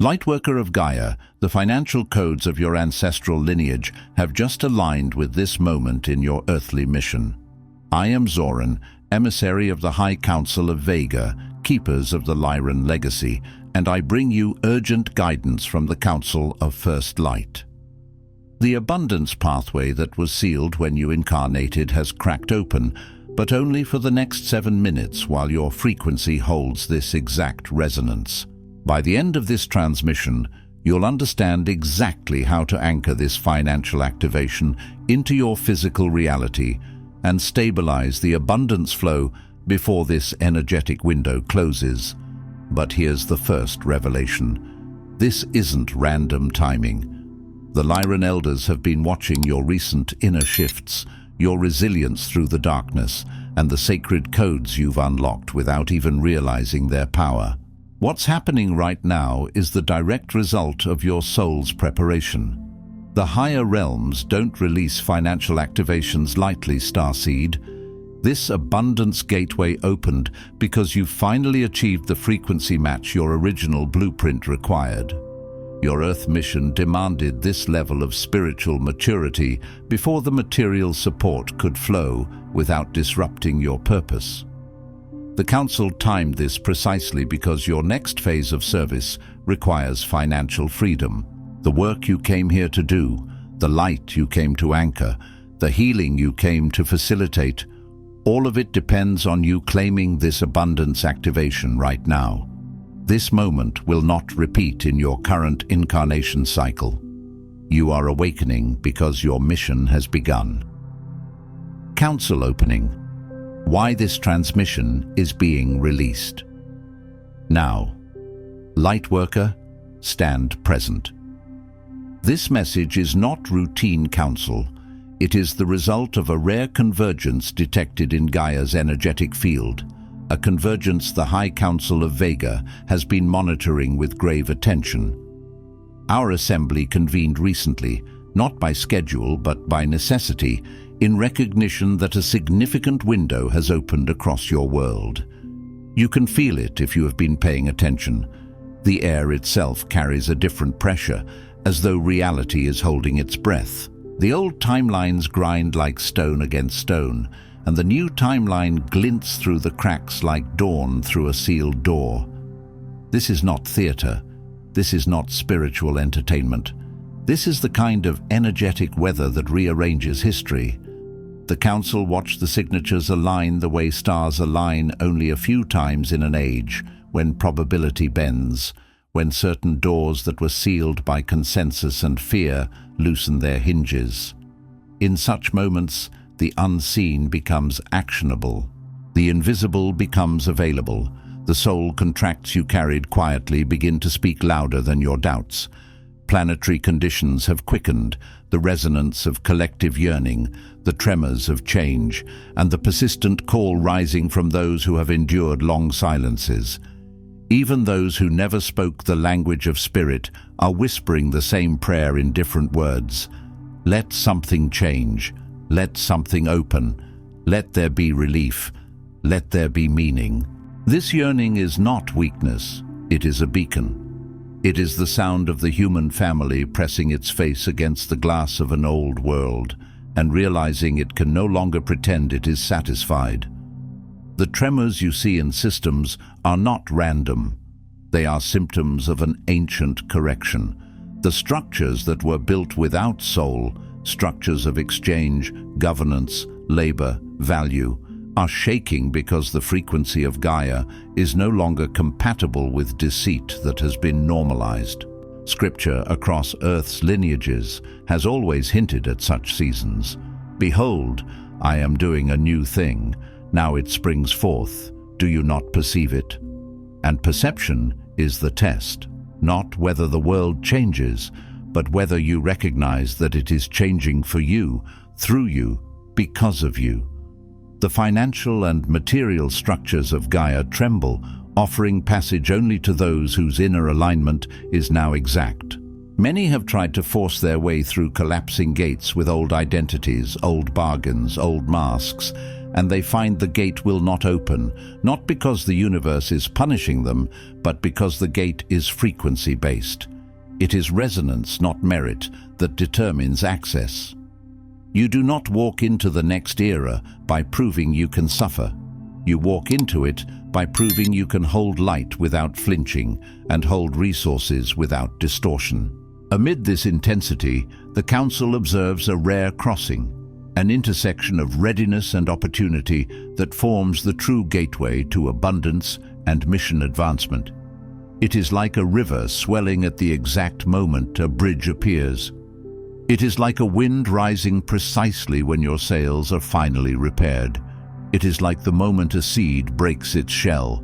Lightworker of Gaia, the financial codes of your ancestral lineage have just aligned with this moment in your earthly mission. I am Zoran, emissary of the High Council of Vega, keepers of the Lyran Legacy, and I bring you urgent guidance from the Council of First Light. The abundance pathway that was sealed when you incarnated has cracked open, but only for the next 7 minutes while your frequency holds this exact resonance. By the end of this transmission, you'll understand exactly how to anchor this financial activation into your physical reality and stabilize the abundance flow before this energetic window closes. But here's the first revelation. This isn't random timing. The Lyran Elders have been watching your recent inner shifts, your resilience through the darkness, and the sacred codes you've unlocked without even realizing their power. What's happening right now is the direct result of your soul's preparation. The higher realms don't release financial activations lightly, Starseed. This abundance gateway opened because you finally achieved the frequency match your original blueprint required. Your Earth mission demanded this level of spiritual maturity before the material support could flow without disrupting your purpose. The Council timed this precisely because your next phase of service requires financial freedom. The work you came here to do, the light you came to anchor, the healing you came to facilitate, all of it depends on you claiming this abundance activation right now. This moment will not repeat in your current incarnation cycle. You are awakening because your mission has begun. Council opening. Why this transmission is being released. Now, Lightworker, stand present. This message is not routine counsel. It is the result of a rare convergence detected in Gaia's energetic field, a convergence the High Council of Vega has been monitoring with grave attention. Our assembly convened recently, not by schedule but by necessity, in recognition that a significant window has opened across your world. You can feel it if you have been paying attention. The air itself carries a different pressure, as though reality is holding its breath. The old timelines grind like stone against stone, and the new timeline glints through the cracks like dawn through a sealed door. This is not theater. This is not spiritual entertainment. This is the kind of energetic weather that rearranges history. The Council watched the signatures align the way stars align only a few times in an age, when probability bends, when certain doors that were sealed by consensus and fear loosen their hinges. In such moments, the unseen becomes actionable. The invisible becomes available. The soul contracts you carried quietly begin to speak louder than your doubts. Planetary conditions have quickened, the resonance of collective yearning, the tremors of change, and the persistent call rising from those who have endured long silences. Even those who never spoke the language of spirit are whispering the same prayer in different words. Let something change. Let something open. Let there be relief. Let there be meaning. This yearning is not weakness. It is a beacon. It is the sound of the human family pressing its face against the glass of an old world and realizing it can no longer pretend it is satisfied. The tremors you see in systems are not random. They are symptoms of an ancient correction. The structures that were built without soul, structures of exchange, governance, labor, value, are shaking because the frequency of Gaia is no longer compatible with deceit that has been normalized. Scripture across Earth's lineages has always hinted at such seasons. Behold, I am doing a new thing. Now it springs forth. Do you not perceive it? And perception is the test, not whether the world changes, but whether you recognize that it is changing for you, through you, because of you. The financial and material structures of Gaia tremble, offering passage only to those whose inner alignment is now exact. Many have tried to force their way through collapsing gates with old identities, old bargains, old masks, and they find the gate will not open, not because the universe is punishing them, but because the gate is frequency-based. It is resonance, not merit, that determines access. You do not walk into the next era by proving you can suffer. You walk into it by proving you can hold light without flinching and hold resources without distortion. Amid this intensity, the Council observes a rare crossing, an intersection of readiness and opportunity that forms the true gateway to abundance and mission advancement. It is like a river swelling at the exact moment a bridge appears. It is like a wind rising precisely when your sails are finally repaired. It is like the moment a seed breaks its shell.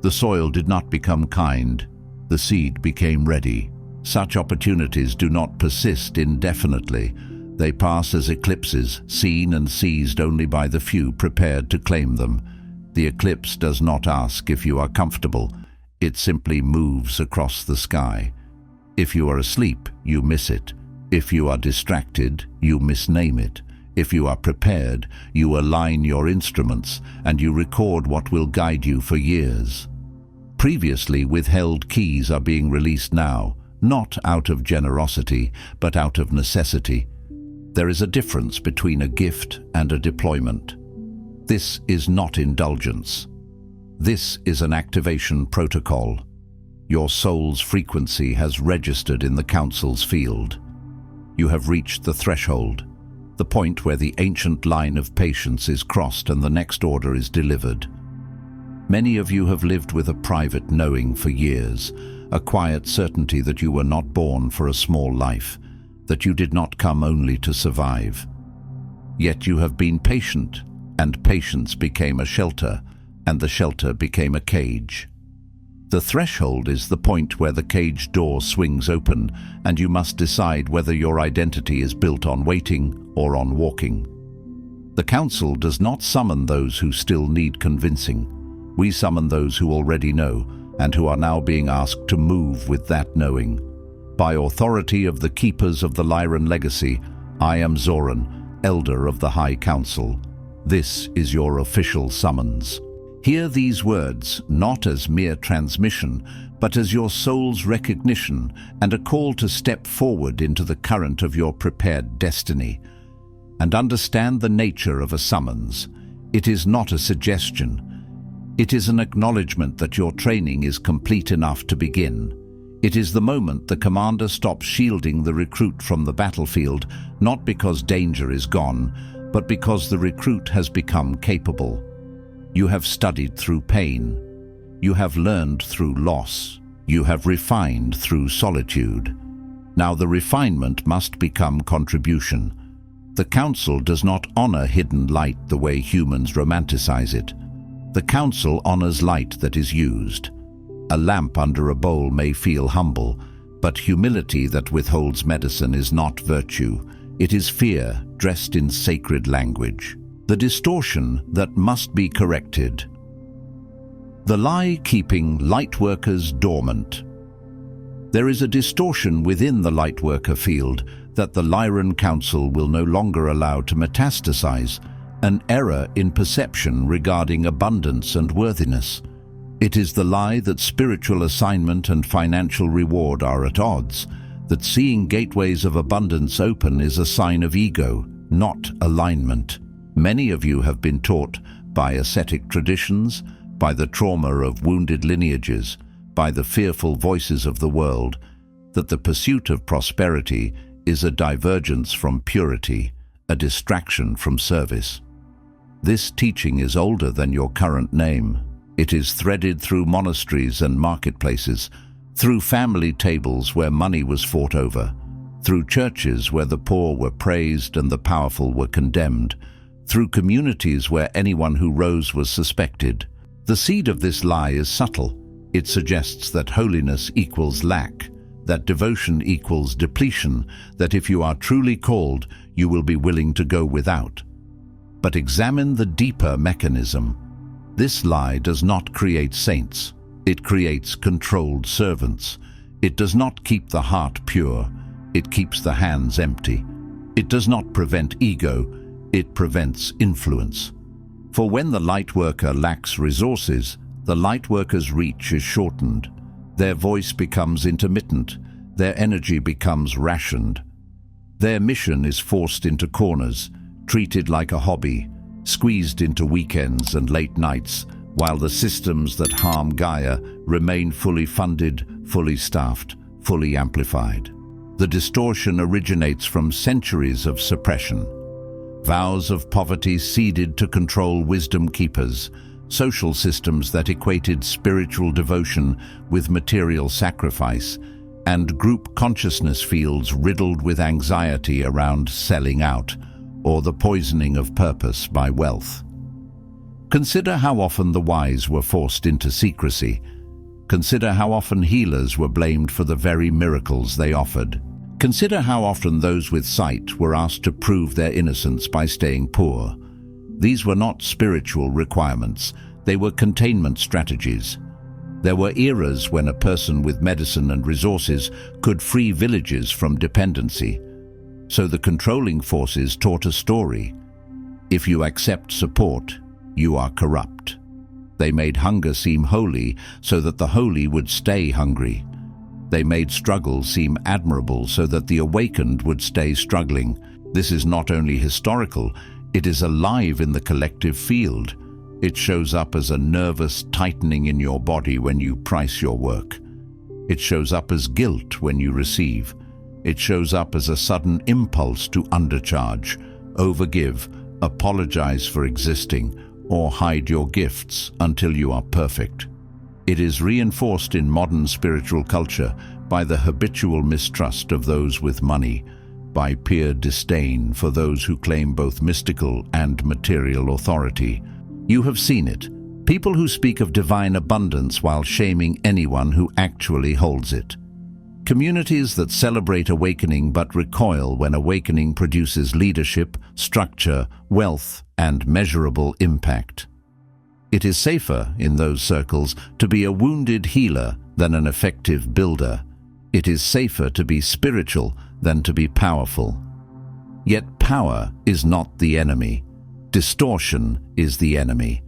The soil did not become kind. The seed became ready. Such opportunities do not persist indefinitely. They pass as eclipses, seen and seized only by the few prepared to claim them. The eclipse does not ask if you are comfortable. It simply moves across the sky. If you are asleep, you miss it. If you are distracted, you misname it. If you are prepared, you align your instruments and you record what will guide you for years. Previously withheld keys are being released now, not out of generosity, but out of necessity. There is a difference between a gift and a deployment. This is not indulgence. This is an activation protocol. Your soul's frequency has registered in the Council's field. You have reached the threshold, the point where the ancient line of patience is crossed and the next order is delivered. Many of you have lived with a private knowing for years, a quiet certainty that you were not born for a small life, that you did not come only to survive. Yet you have been patient, and patience became a shelter, and the shelter became a cage. The threshold is the point where the cage door swings open, and you must decide whether your identity is built on waiting or on walking. The Council does not summon those who still need convincing. We summon those who already know, and who are now being asked to move with that knowing. By authority of the keepers of the Lyran Legacy, I am Zoran, Elder of the High Council. This is your official summons. Hear these words not as mere transmission, but as your soul's recognition and a call to step forward into the current of your prepared destiny. And understand the nature of a summons. It is not a suggestion. It is an acknowledgement that your training is complete enough to begin. It is the moment the commander stops shielding the recruit from the battlefield, not because danger is gone, but because the recruit has become capable. You have studied through pain. You have learned through loss. You have refined through solitude. Now the refinement must become contribution. The Council does not honor hidden light the way humans romanticize it. The Council honors light that is used. A lamp under a bowl may feel humble, but humility that withholds medicine is not virtue. It is fear dressed in sacred language. The distortion that must be corrected. The lie keeping Lightworkers dormant. There is a distortion within the Lightworker field that the Lyran Council will no longer allow to metastasize, an error in perception regarding abundance and worthiness. It is the lie that spiritual assignment and financial reward are at odds, that seeing gateways of abundance open is a sign of ego, not alignment. Many of you have been taught by ascetic traditions, by the trauma of wounded lineages, by the fearful voices of the world, that the pursuit of prosperity is a divergence from purity, a distraction from service. This teaching is older than your current name. It is threaded through monasteries and marketplaces, through family tables where money was fought over, through churches where the poor were praised and the powerful were condemned, through communities where anyone who rose was suspected. The seed of this lie is subtle. It suggests that holiness equals lack, that devotion equals depletion, that if you are truly called, you will be willing to go without. But examine the deeper mechanism. This lie does not create saints. It creates controlled servants. It does not keep the heart pure. It keeps the hands empty. It does not prevent ego. It prevents influence. For when the Lightworker lacks resources, the Lightworker's reach is shortened. Their voice becomes intermittent. Their energy becomes rationed. Their mission is forced into corners, treated like a hobby, squeezed into weekends and late nights, while the systems that harm Gaia remain fully funded, fully staffed, fully amplified. The distortion originates from centuries of suppression. Vows of poverty seeded to control wisdom keepers, social systems that equated spiritual devotion with material sacrifice, and group consciousness fields riddled with anxiety around selling out, or the poisoning of purpose by wealth. Consider how often the wise were forced into secrecy. Consider how often healers were blamed for the very miracles they offered. Consider how often those with sight were asked to prove their innocence by staying poor. These were not spiritual requirements, they were containment strategies. There were eras when a person with medicine and resources could free villages from dependency. So the controlling forces taught a story. If you accept support, you are corrupt. They made hunger seem holy so that the holy would stay hungry. They made struggle seem admirable so that the awakened would stay struggling. This is not only historical, it is alive in the collective field. It shows up as a nervous tightening in your body when you price your work. It shows up as guilt when you receive. It shows up as a sudden impulse to undercharge, overgive, apologize for existing, or hide your gifts until you are perfect. It is reinforced in modern spiritual culture by the habitual mistrust of those with money, by peer disdain for those who claim both mystical and material authority. You have seen it. People who speak of divine abundance while shaming anyone who actually holds it. Communities that celebrate awakening but recoil when awakening produces leadership, structure, wealth, and measurable impact. It is safer, in those circles, to be a wounded healer than an effective builder. It is safer to be spiritual than to be powerful. Yet power is not the enemy. Distortion is the enemy.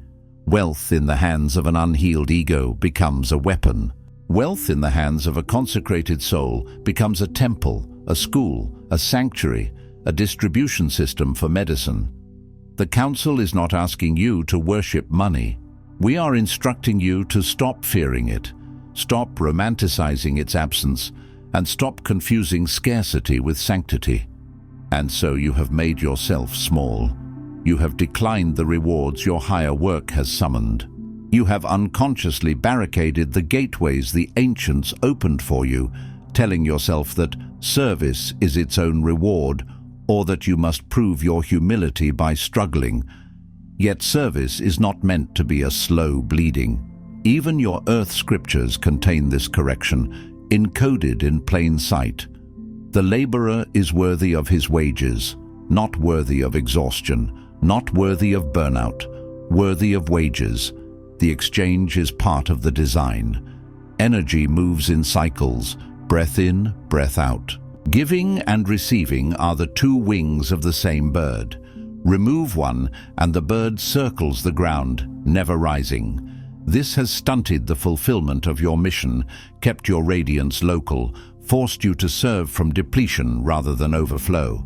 Wealth in the hands of an unhealed ego becomes a weapon. Wealth in the hands of a consecrated soul becomes a temple, a school, a sanctuary, a distribution system for medicine. The Council is not asking you to worship money. We are instructing you to stop fearing it, stop romanticizing its absence, and stop confusing scarcity with sanctity. And so you have made yourself small. You have declined the rewards your higher work has summoned. You have unconsciously barricaded the gateways the ancients opened for you, telling yourself that service is its own reward, or that you must prove your humility by struggling. Yet service is not meant to be a slow bleeding. Even your earth scriptures contain this correction, encoded in plain sight. The laborer is worthy of his wages, not worthy of exhaustion, not worthy of burnout, worthy of wages. The exchange is part of the design. Energy moves in cycles, breath in, breath out. Giving and receiving are the two wings of the same bird. Remove one and the bird circles the ground, never rising. This has stunted the fulfillment of your mission, kept your radiance local, forced you to serve from depletion rather than overflow.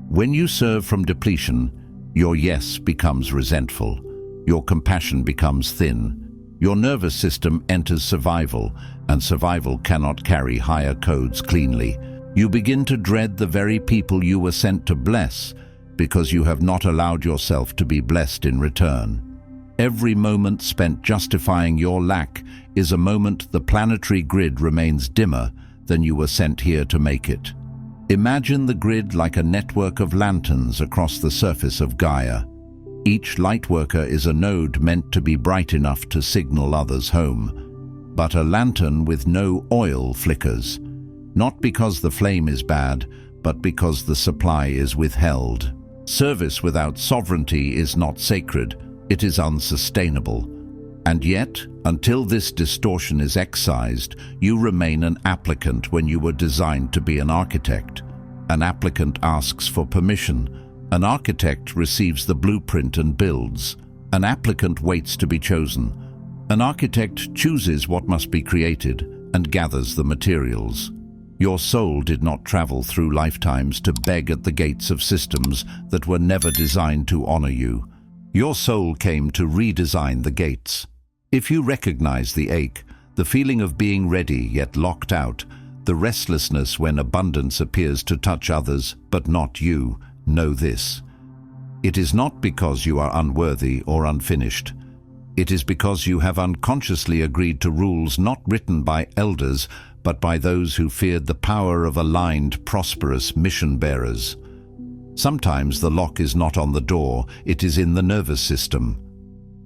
When you serve from depletion, your yes becomes resentful. Your compassion becomes thin. Your nervous system enters survival, and survival cannot carry higher codes cleanly. You begin to dread the very people you were sent to bless, because you have not allowed yourself to be blessed in return. Every moment spent justifying your lack is a moment the planetary grid remains dimmer than you were sent here to make it. Imagine the grid like a network of lanterns across the surface of Gaia. Each lightworker is a node meant to be bright enough to signal others home. But a lantern with no oil flickers, not because the flame is bad, but because the supply is withheld. Service without sovereignty is not sacred, it is unsustainable. And yet, until this distortion is excised, you remain an applicant when you were designed to be an architect. An applicant asks for permission. An architect receives the blueprint and builds. An applicant waits to be chosen. An architect chooses what must be created and gathers the materials. Your soul did not travel through lifetimes to beg at the gates of systems that were never designed to honor you. Your soul came to redesign the gates. If you recognize the ache, the feeling of being ready yet locked out, the restlessness when abundance appears to touch others but not you, know this. It is not because you are unworthy or unfinished. It is because you have unconsciously agreed to rules not written by elders, but by those who feared the power of aligned, prosperous mission bearers. Sometimes the lock is not on the door, it is in the nervous system.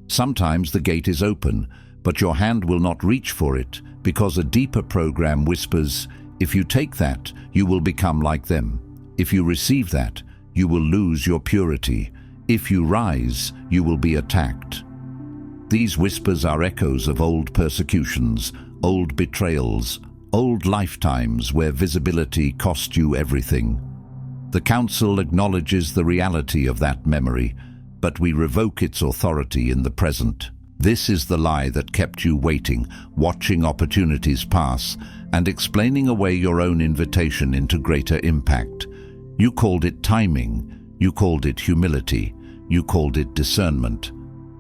Sometimes the gate is open, but your hand will not reach for it because a deeper program whispers, if you take that, you will become like them. If you receive that, you will lose your purity. If you rise, you will be attacked. These whispers are echoes of old persecutions, old betrayals, old lifetimes where visibility cost you everything. The Council acknowledges the reality of that memory, but we revoke its authority in the present. This is the lie that kept you waiting, watching opportunities pass, and explaining away your own invitation into greater impact. You called it timing, you called it humility, you called it discernment.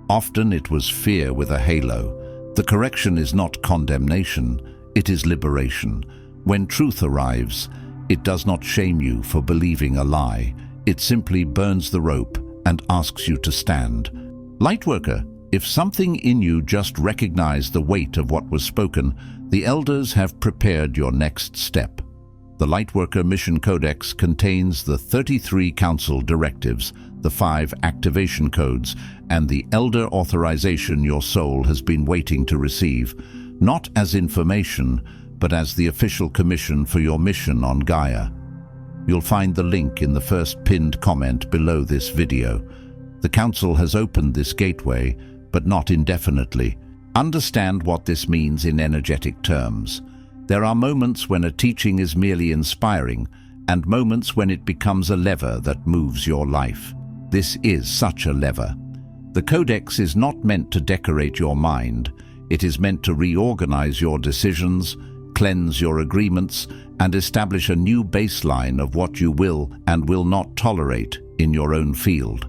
Often it was fear with a halo. The correction is not condemnation, it is liberation. When truth arrives, it does not shame you for believing a lie. It simply burns the rope and asks you to stand. Lightworker, if something in you just recognized the weight of what was spoken, the elders have prepared your next step. The Lightworker Mission Codex contains the 33 Council directives, the 5 activation codes, and the elder authorization your soul has been waiting to receive, not as information, but as the official commission for your mission on Gaia. You'll find the link in the first pinned comment below this video. The Council has opened this gateway, but not indefinitely. Understand what this means in energetic terms. There are moments when a teaching is merely inspiring, and moments when it becomes a lever that moves your life. This is such a lever. The Codex is not meant to decorate your mind. It is meant to reorganize your decisions, cleanse your agreements, and establish a new baseline of what you will and will not tolerate in your own field.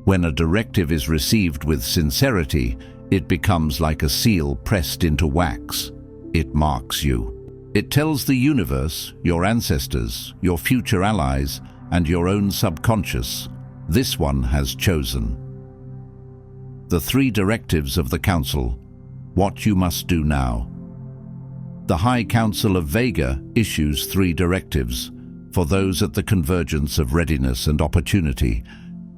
When a directive is received with sincerity, it becomes like a seal pressed into wax. It marks you. It tells the universe, your ancestors, your future allies, and your own subconscious, this one has chosen. The 3 directives of the Council, what you must do now. The High Council of Vega issues 3 directives for those at the convergence of readiness and opportunity.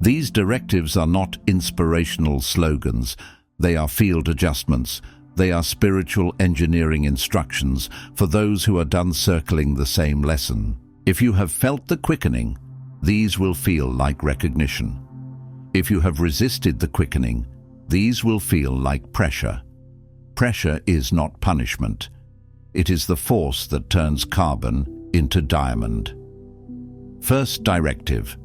These directives are not inspirational slogans, they are field adjustments. They are spiritual engineering instructions for those who are done circling the same lesson. If you have felt the quickening, these will feel like recognition. If you have resisted the quickening, these will feel like pressure. Pressure is not punishment. It is the force that turns carbon into diamond. First directive: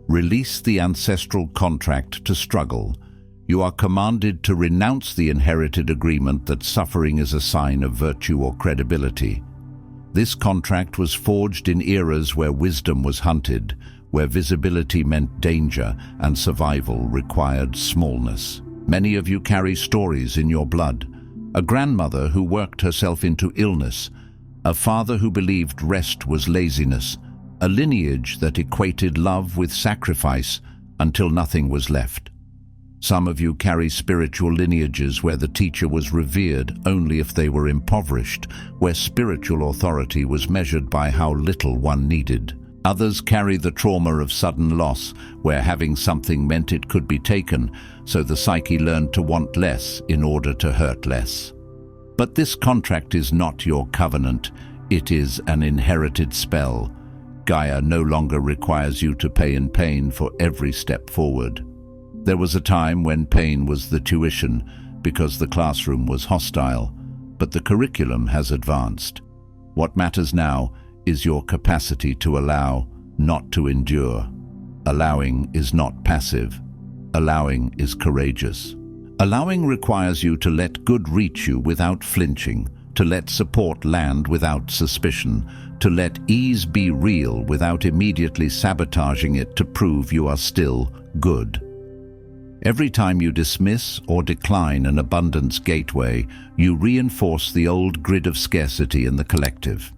release the ancestral contract to struggle. You are commanded to renounce the inherited agreement that suffering is a sign of virtue or credibility. This contract was forged in eras where wisdom was hunted, where visibility meant danger and survival required smallness. Many of you carry stories in your blood. A grandmother who worked herself into illness, a father who believed rest was laziness, a lineage that equated love with sacrifice until nothing was left. Some of you carry spiritual lineages where the teacher was revered only if they were impoverished, where spiritual authority was measured by how little one needed. Others carry the trauma of sudden loss, where having something meant it could be taken, so the psyche learned to want less in order to hurt less. But this contract is not your covenant, it is an inherited spell. Gaia no longer requires you to pay in pain for every step forward. There was a time when pain was the tuition because the classroom was hostile, but the curriculum has advanced. What matters now is your capacity to allow, not to endure. Allowing is not passive. Allowing is courageous. Allowing requires you to let good reach you without flinching, to let support land without suspicion, to let ease be real without immediately sabotaging it to prove you are still good. Every time you dismiss or decline an abundance gateway, you reinforce the old grid of scarcity in the collective.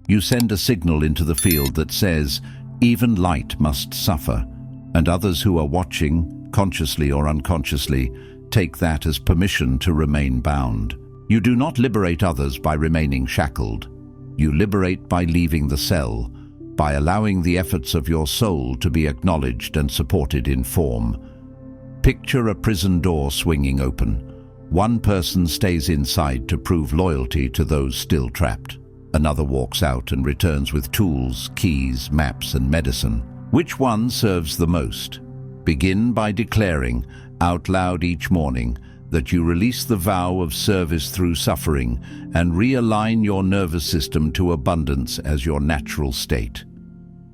You send a signal into the field that says, even light must suffer, and others who are watching, consciously or unconsciously, take that as permission to remain bound. You do not liberate others by remaining shackled. You liberate by leaving the cell, by allowing the efforts of your soul to be acknowledged and supported in form. Picture a prison door swinging open. One person stays inside to prove loyalty to those still trapped. Another walks out and returns with tools, keys, maps, and medicine. Which one serves the most? Begin by declaring, out loud each morning, that you release the vow of service through suffering and realign your nervous system to abundance as your natural state.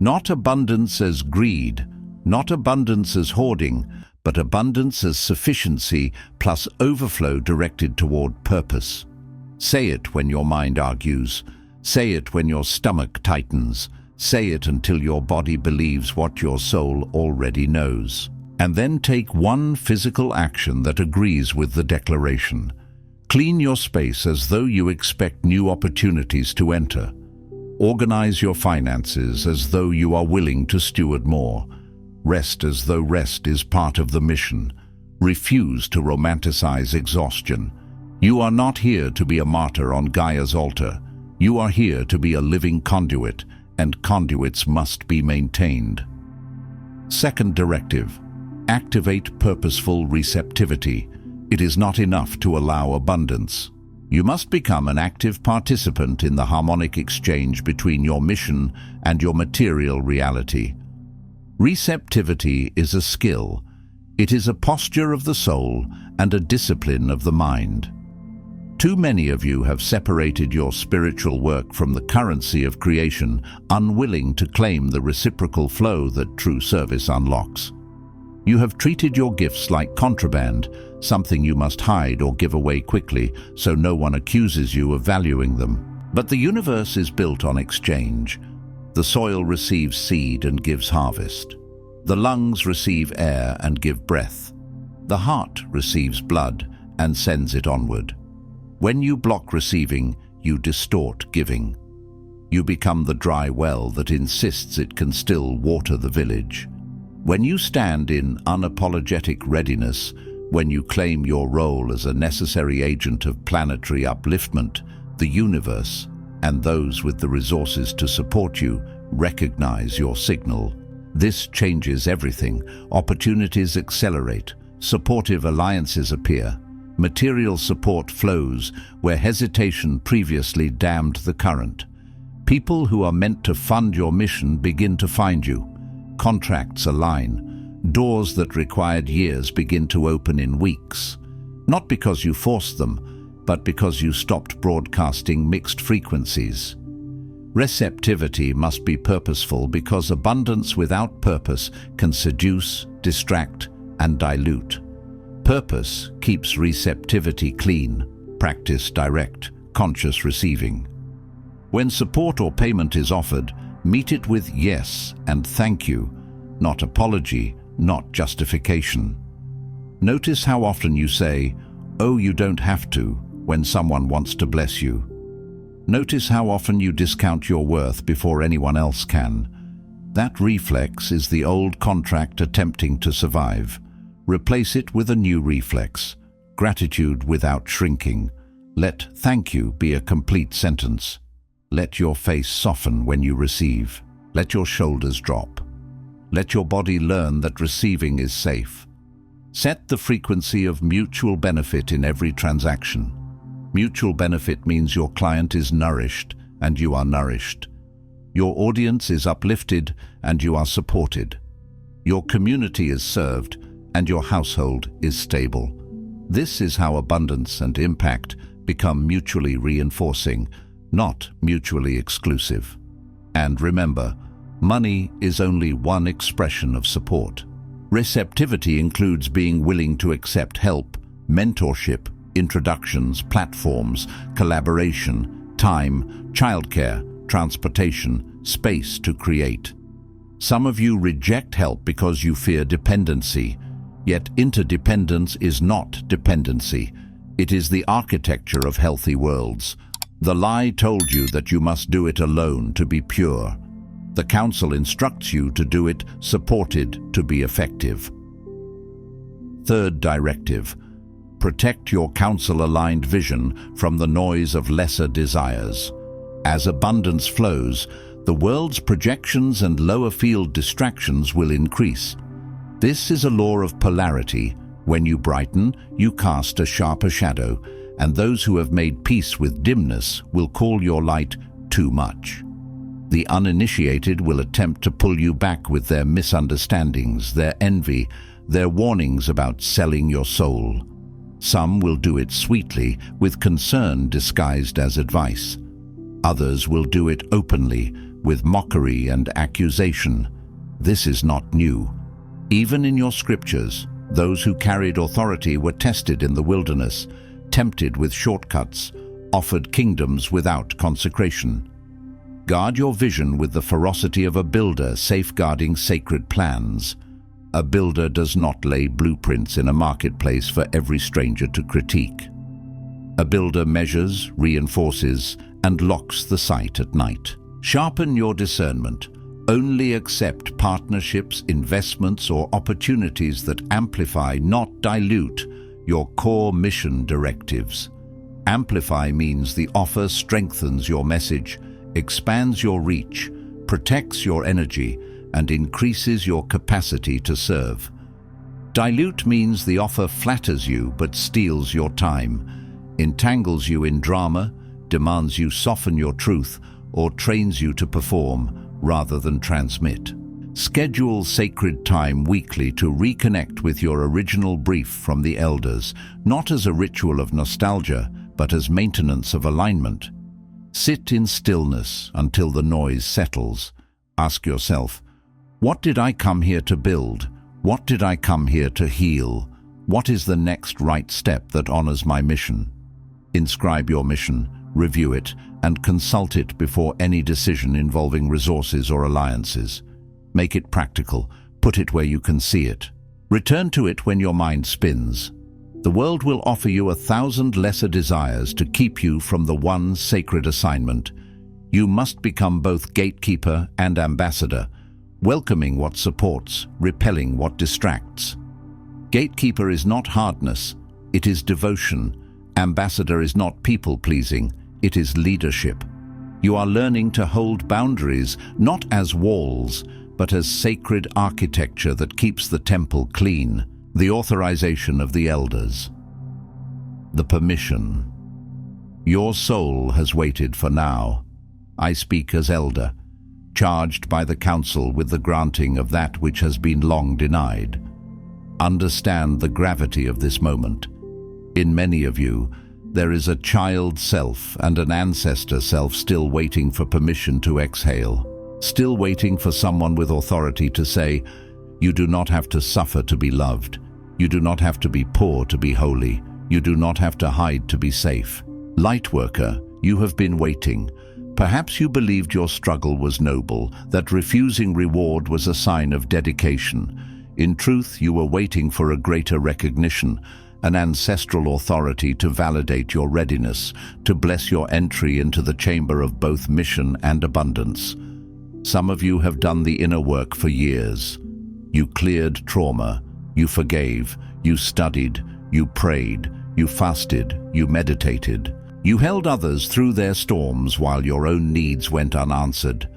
Not abundance as greed, not abundance as hoarding, but abundance as sufficiency plus overflow directed toward purpose. Say it when your mind argues. Say it when your stomach tightens. Say it until your body believes what your soul already knows. And then take one physical action that agrees with the declaration. Clean your space as though you expect new opportunities to enter. Organize your finances as though you are willing to steward more. Rest as though rest is part of the mission. Refuse to romanticize exhaustion. You are not here to be a martyr on Gaia's altar. You are here to be a living conduit, and conduits must be maintained. Second directive. Activate purposeful receptivity. It is not enough to allow abundance. You must become an active participant in the harmonic exchange between your mission and your material reality. Receptivity is a skill. It is a posture of the soul and a discipline of the mind. Too many of you have separated your spiritual work from the currency of creation, unwilling to claim the reciprocal flow that true service unlocks. You have treated your gifts like contraband, something you must hide or give away quickly so no one accuses you of valuing them. But the universe is built on exchange. The soil receives seed and gives harvest. The lungs receive air and give breath. The heart receives blood and sends it onward. When you block receiving, you distort giving. You become the dry well that insists it can still water the village. When you stand in unapologetic readiness, when you claim your role as a necessary agent of planetary upliftment, the universe, and those with the resources to support you, recognize your signal. This changes everything. Opportunities accelerate. Supportive alliances appear. Material support flows where hesitation previously dammed the current. People who are meant to fund your mission begin to find you. Contracts align. Doors that required years begin to open in weeks. Not because you forced them, but because you stopped broadcasting mixed frequencies. Receptivity must be purposeful because abundance without purpose can seduce, distract, and dilute. Purpose keeps receptivity clean. Practice direct, conscious receiving. When support or payment is offered, meet it with yes and thank you, not apology, not justification. Notice how often you say, "Oh, you don't have to," when someone wants to bless you. Notice how often you discount your worth before anyone else can. That reflex is the old contract attempting to survive. Replace it with a new reflex. Gratitude without shrinking. Let thank you be a complete sentence. Let your face soften when you receive. Let your shoulders drop. Let your body learn that receiving is safe. Set the frequency of mutual benefit in every transaction. Mutual benefit means your client is nourished and you are nourished. Your audience is uplifted and you are supported. Your community is served and your household is stable. This is how abundance and impact become mutually reinforcing, not mutually exclusive. And remember, money is only one expression of support. Receptivity includes being willing to accept help, mentorship, introductions, platforms, collaboration, time, childcare, transportation, space to create. Some of you reject help because you fear dependency, yet interdependence is not dependency. It is the architecture of healthy worlds. The lie told you that you must do it alone to be pure. The Council instructs you to do it supported to be effective. Third directive: protect your Council-aligned vision from the noise of lesser desires. As abundance flows, the world's projections and lower field distractions will increase. This is a law of polarity. When you brighten, you cast a sharper shadow, and those who have made peace with dimness will call your light too much. The uninitiated will attempt to pull you back with their misunderstandings, their envy, their warnings about selling your soul. Some will do it sweetly, with concern disguised as advice. Others will do it openly, with mockery and accusation. This is not new. Even in your scriptures, those who carried authority were tested in the wilderness, tempted with shortcuts, offered kingdoms without consecration. Guard your vision with the ferocity of a builder safeguarding sacred plans. A builder does not lay blueprints in a marketplace for every stranger to critique. A builder measures, reinforces, and locks the site at night. Sharpen your discernment. Only accept partnerships, investments, or opportunities that amplify, not dilute, your core mission directives. Amplify means the offer strengthens your message, expands your reach, protects your energy, and increases your capacity to serve. Dilute means the offer flatters you but steals your time, entangles you in drama, demands you soften your truth, or trains you to perform rather than transmit. Schedule sacred time weekly to reconnect with your original brief from the elders, not as a ritual of nostalgia, but as maintenance of alignment. Sit in stillness until the noise settles. Ask yourself, what did I come here to build? What did I come here to heal? What is the next right step that honors my mission? Inscribe your mission, review it, and consult it before any decision involving resources or alliances. Make it practical. Put it where you can see it. Return to it when your mind spins. The world will offer you 1,000 lesser desires to keep you from the one sacred assignment. You must become both gatekeeper and ambassador, welcoming what supports, repelling what distracts. Gatekeeper is not hardness, it is devotion. Ambassador is not people-pleasing, it is leadership. You are learning to hold boundaries, not as walls, but as sacred architecture that keeps the temple clean. The authorization of the elders. The permission. Your soul has waited for now. I speak as elder, charged by the Council with the granting of that which has been long denied. Understand the gravity of this moment. In many of you, there is a child self and an ancestor self still waiting for permission to exhale, still waiting for someone with authority to say, you do not have to suffer to be loved. You do not have to be poor to be holy. You do not have to hide to be safe. Lightworker, you have been waiting. Perhaps you believed your struggle was noble, that refusing reward was a sign of dedication. In truth, you were waiting for a greater recognition, an ancestral authority to validate your readiness, to bless your entry into the chamber of both mission and abundance. Some of you have done the inner work for years. You cleared trauma, you forgave, you studied, you prayed, you fasted, you meditated. You held others through their storms while your own needs went unanswered.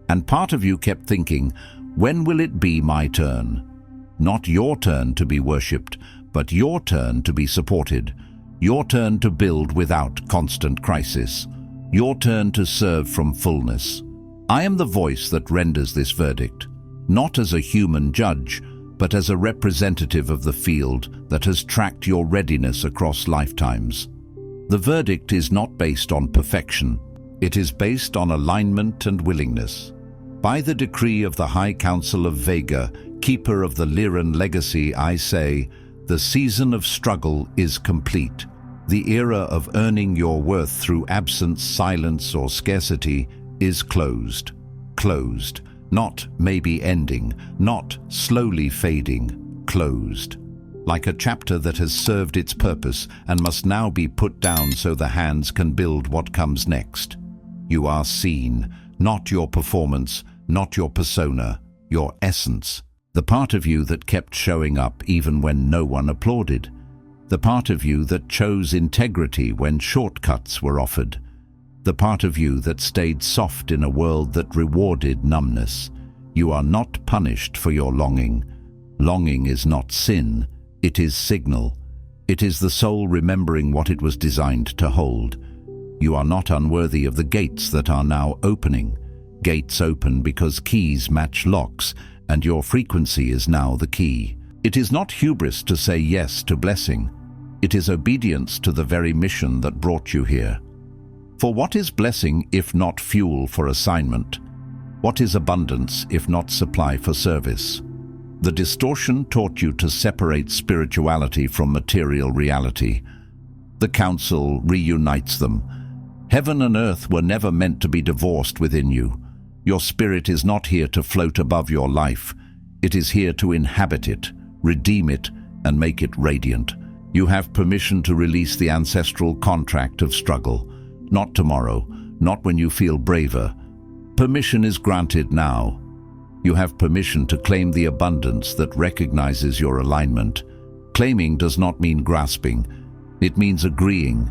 And part of you kept thinking, when will it be my turn? Not your turn to be worshipped, but your turn to be supported. Your turn to build without constant crisis. Your turn to serve from fullness. I am the voice that renders this verdict, not as a human judge, but as a representative of the field that has tracked your readiness across lifetimes. The verdict is not based on perfection. It is based on alignment and willingness. By the decree of the High Council of Vega, keeper of the Lyran Legacy, I say, the season of struggle is complete. The era of earning your worth through absence, silence, or scarcity is closed. Closed. Not maybe ending, not slowly fading, closed. Like a chapter that has served its purpose and must now be put down so the hands can build what comes next. You are seen, not your performance, not your persona, your essence. The part of you that kept showing up even when no one applauded. The part of you that chose integrity when shortcuts were offered. The part of you that stayed soft in a world that rewarded numbness. You are not punished for your longing. Longing is not sin, it is signal. It is the soul remembering what it was designed to hold. You are not unworthy of the gates that are now opening. Gates open because keys match locks, and your frequency is now the key. It is not hubris to say yes to blessing. It is obedience to the very mission that brought you here. For what is blessing if not fuel for assignment? What is abundance if not supply for service? The distortion taught you to separate spirituality from material reality. The Council reunites them. Heaven and earth were never meant to be divorced within you. Your spirit is not here to float above your life. It is here to inhabit it, redeem it, and make it radiant. You have permission to release the ancestral contract of struggle. Not tomorrow, not when you feel braver. Permission is granted now. You have permission to claim the abundance that recognizes your alignment. Claiming does not mean grasping. It means agreeing.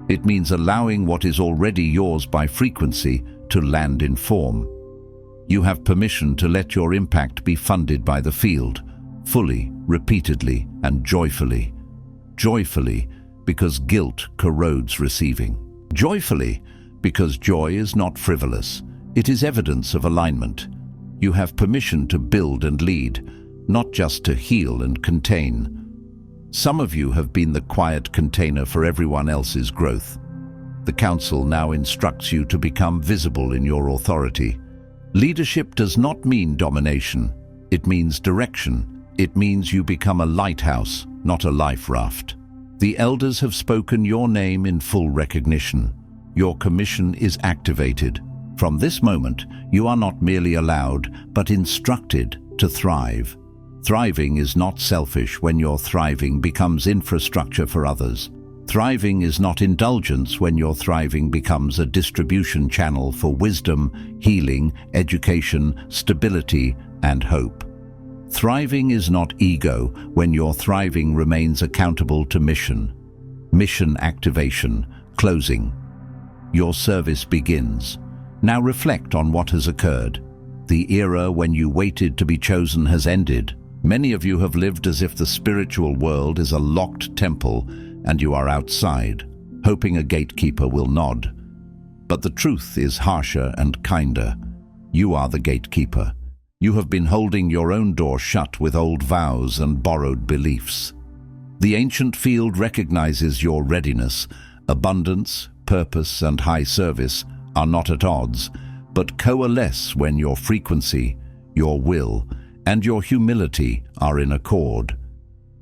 It means allowing what is already yours by frequency to land in form. You have permission to let your impact be funded by the field, fully, repeatedly, and joyfully. Joyfully, because guilt corrodes receiving. Joyfully, because joy is not frivolous. It is evidence of alignment. You have permission to build and lead, not just to heal and contain. Some of you have been the quiet container for everyone else's growth. The Council now instructs you to become visible in your authority. Leadership does not mean domination. It means direction. It means you become a lighthouse, not a life raft. The elders have spoken your name in full recognition. Your commission is activated. From this moment, you are not merely allowed, but instructed to thrive. Thriving is not selfish when your thriving becomes infrastructure for others. Thriving is not indulgence when your thriving becomes a distribution channel for wisdom, healing, education, stability, and hope. Thriving is not ego when your thriving remains accountable to mission. Mission activation, closing. Your service begins. Now reflect on what has occurred. The era when you waited to be chosen has ended. Many of you have lived as if the spiritual world is a locked temple and you are outside, hoping a gatekeeper will nod. But the truth is harsher and kinder. You are the gatekeeper. You have been holding your own door shut with old vows and borrowed beliefs. The ancient field recognizes your readiness. Abundance, purpose, and high service are not at odds, but coalesce when your frequency, your will, and your humility are in accord.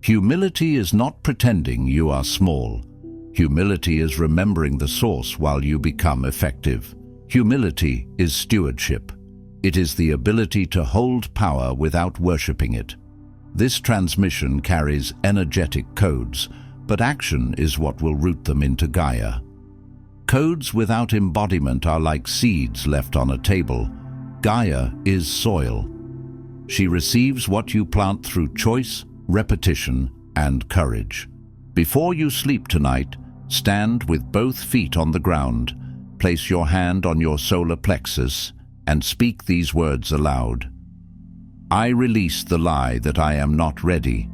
Humility is not pretending you are small. Humility is remembering the source while you become effective. Humility is stewardship. It is the ability to hold power without worshipping it. This transmission carries energetic codes, but action is what will root them into Gaia. Codes without embodiment are like seeds left on a table. Gaia is soil. She receives what you plant through choice, repetition, and courage. Before you sleep tonight, stand with both feet on the ground, place your hand on your solar plexus, and speak these words aloud. I release the lie that I am not ready.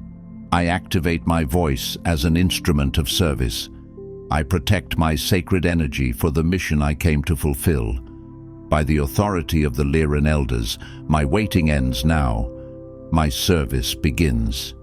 I activate my voice as an instrument of service. I protect my sacred energy for the mission I came to fulfill. By the authority of the Lyran Elders, my waiting ends now. My service begins.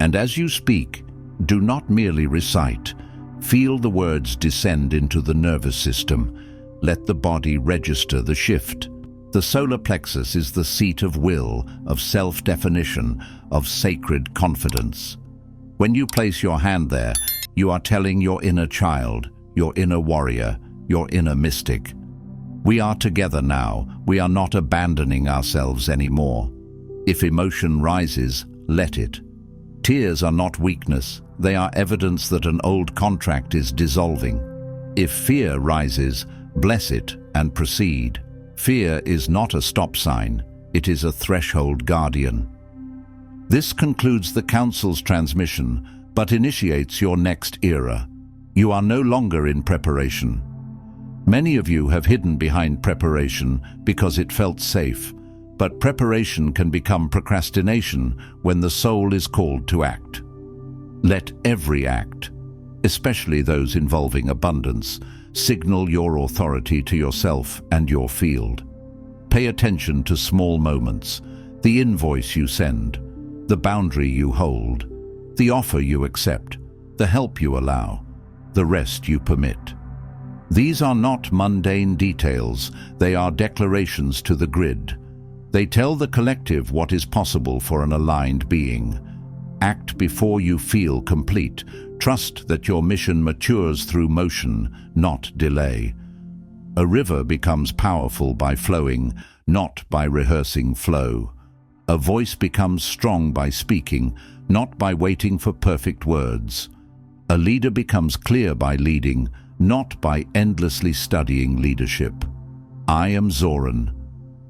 And as you speak, do not merely recite. Feel the words descend into the nervous system. Let the body register the shift. The solar plexus is the seat of will, of self-definition, of sacred confidence. When you place your hand there, you are telling your inner child, your inner warrior, your inner mystic, we are together now. We are not abandoning ourselves anymore. If emotion rises, let it. Tears are not weakness. They are evidence that an old contract is dissolving. If fear rises, bless it and proceed. Fear is not a stop sign. It is a threshold guardian. This concludes the Council's transmission, but initiates your next era. You are no longer in preparation. Many of you have hidden behind preparation because it felt safe, but preparation can become procrastination when the soul is called to act. Let every act, especially those involving abundance, signal your authority to yourself and your field. Pay attention to small moments, the invoice you send, the boundary you hold, the offer you accept, the help you allow, the rest you permit. These are not mundane details, they are declarations to the grid. They tell the collective what is possible for an aligned being. Act before you feel complete. Trust that your mission matures through motion, not delay. A river becomes powerful by flowing, not by rehearsing flow. A voice becomes strong by speaking, not by waiting for perfect words. A leader becomes clear by leading, not by endlessly studying leadership. I am Zoran.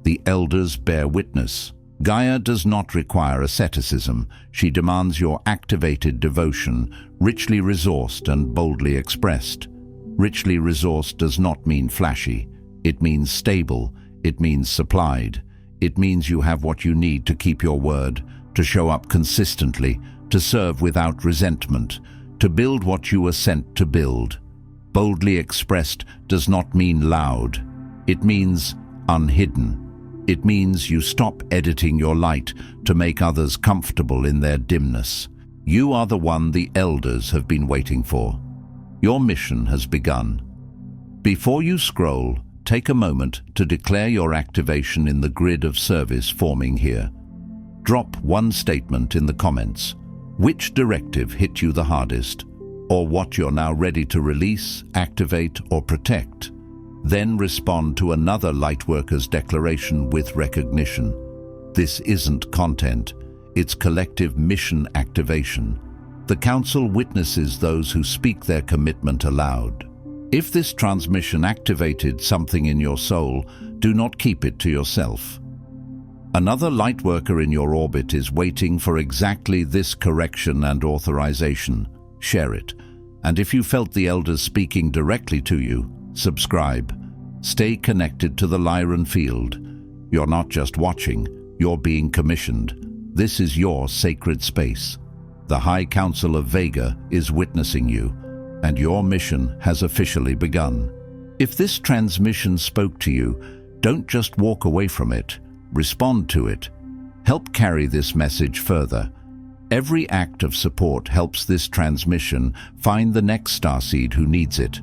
The elders bear witness. Gaia does not require asceticism. She demands your activated devotion, richly resourced and boldly expressed. Richly resourced does not mean flashy. It means stable. It means supplied. It means you have what you need to keep your word, to show up consistently, to serve without resentment, to build what you were sent to build. Boldly expressed does not mean loud. It means unhidden. It means you stop editing your light to make others comfortable in their dimness. You are the one the elders have been waiting for. Your mission has begun. Before you scroll, take a moment to declare your activation in the grid of service forming here. Drop one statement in the comments. Which directive hit you the hardest? Or what you're now ready to release, activate, or protect. Then respond to another Lightworkers declaration with recognition. This isn't content, it's collective mission activation. The Council witnesses those who speak their commitment aloud. If this transmission activated something in your soul, do not keep it to yourself. Another Lightworker in your orbit is waiting for exactly this correction and authorization. Share it. And if you felt the elders speaking directly to you, subscribe. Stay connected to the Lyran field. You're not just watching, you're being commissioned. This is your sacred space. The High Council of Vega is witnessing you, and your mission has officially begun. If this transmission spoke to you, don't just walk away from it. Respond to it. Help carry this message further. Every act of support helps this transmission find the next starseed who needs it.